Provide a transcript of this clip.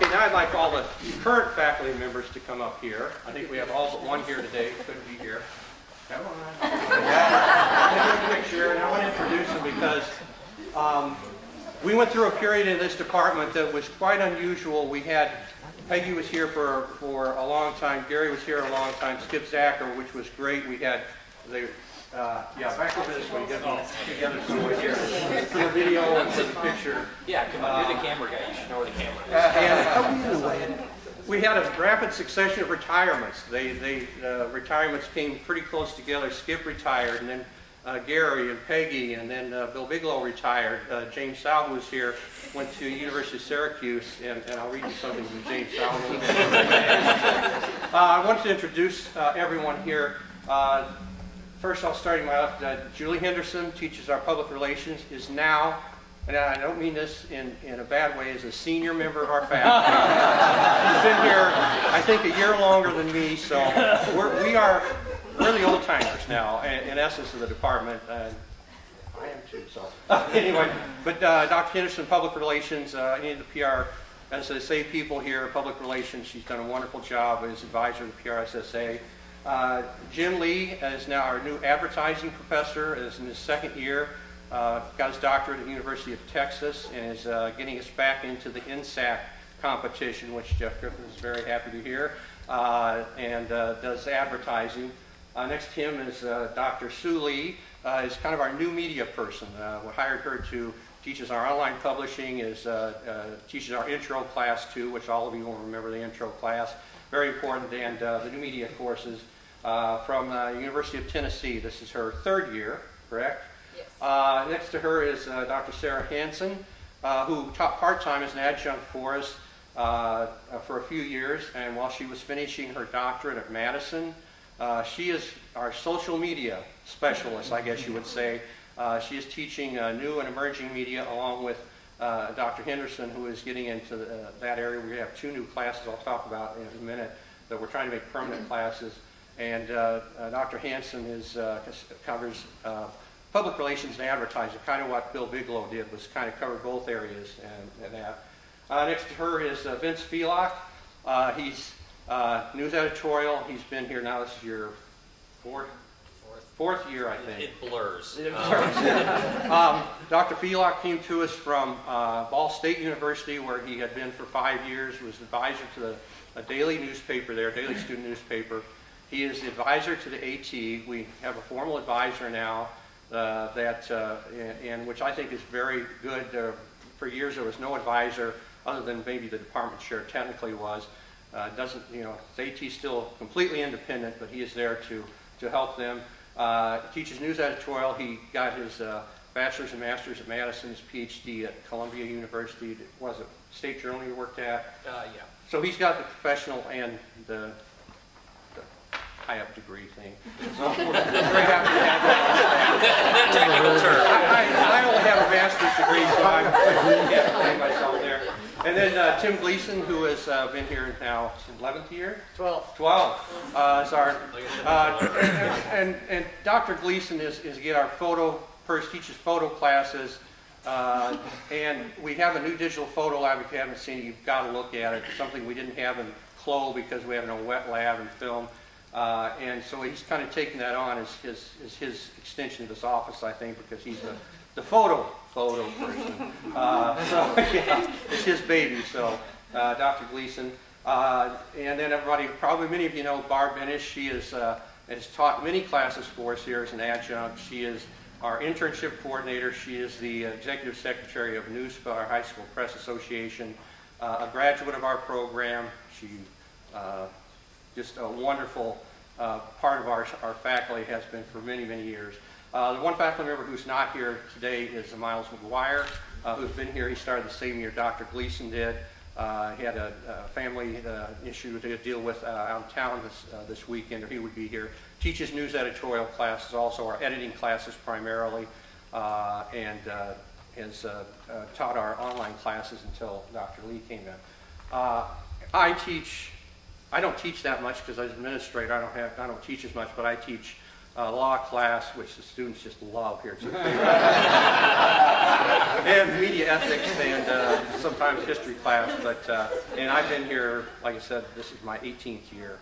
Okay, now I'd like all the current faculty members to come up here. I think we have all but one here today. Couldn't be here. Come on. Yeah. Take a picture, and I want to introduce them because we went through a period in this department that was quite unusual. We had Peggy was here for a long time. Gary was here a long time. Skip Zacher, which was great. We had the back over this way. Get them together somewhere here. For the video and for the picture. Yeah, come on. You're the camera guy. You should know where the camera is. And we had a rapid succession of retirements. Retirements came pretty close together. Skip retired, and then Gary and Peggy, and then Bill Bigelow retired. James Sal, who was here, went to University of Syracuse, and I'll read you something from James Sal. I wanted to introduce everyone here. First, I'll start my left. Julie Henderson teaches our public relations, is now, and I don't mean this in a bad way, is a senior member of our faculty. She's been here, I think, a year longer than me, so we're the old timers now, in essence, of the department. I am too, so. Anyway, but Dr. Henderson, public relations, any of the PR, as I say, people here, public relations, she's done a wonderful job as advisor to the PRSSA. Jim Lee is now our new advertising professor, is in his second year, got his doctorate at the University of Texas, and is getting us back into the NSAC competition, which Jeff Griffin is very happy to hear, and does advertising. Next to him is Dr. Sue Lee, is kind of our new media person. We hired her to teach us our online publishing, teaches our intro class too, which all of you will remember the intro class. Very important, and the new media courses from the University of Tennessee. This is her third year, correct? Yes. Next to her is Dr. Sarah Hansen, who taught part-time as an adjunct for us for a few years, and while she was finishing her doctorate at Madison, she is our social media specialist, I guess you would say. She is teaching new and emerging media along with Dr. Henderson, who is getting into that area. We have two new classes I'll talk about in a minute that we're trying to make permanent classes. And Dr. Hansen covers public relations and advertising, kind of what Bill Bigelow did, was kind of cover both areas and that. Next to her is Vince Felock. He's news editorial. He's been here now. This is your fourth year, I think. It blurs. Dr. Felock came to us from Ball State University, where he had been for 5 years, was advisor to a daily newspaper there, daily student newspaper. He is the advisor to the AT. We have a formal advisor now, and which I think is very good. For years there was no advisor, other than maybe the department chair technically was. Doesn't, the AT is still completely independent, but he is there to help them. Teaches news editorial. He got his bachelor's and master's at Madison, his PhD at Columbia University. Was it State Journal you worked at? Yeah. So he's got the professional and the high-up degree thing. So we're very happy to have that. Technical term. I only have a master's degree, so I can't blame myself there. And then Tim Gleason, who has been here now, 11th year? 12. 12. Is our, and Dr. Gleason is again our teaches photo classes. And we have a new digital photo lab. If you haven't seen it, you've got to look at it. It's something we didn't have in Clow because we have no wet lab and film. And so he's kind of taking that on as his extension of his office, I think, because he's the photo person. So yeah, it's his baby. So Dr. Gleason, and then probably many of you know Barb Ennis. She has taught many classes for us here as an adjunct. She is our internship coordinator. She is the executive secretary of NUSPA, our High School Press Association, a graduate of our program. She just a wonderful part of our faculty, has been for many, many years. The one faculty member who's not here today is Miles McGuire, who's been here. He started the same year Dr. Gleason did. He had a family issue to deal with out of town this weekend, or he would be here. Teaches news editorial classes, also our editing classes primarily, and has taught our online classes until Dr. Lee came in. I don't teach that much because as an administrator I don't teach as much, but I teach law class, which the students just love here. It's and media ethics and sometimes history class. And I've been here, like I said, this is my 18th year.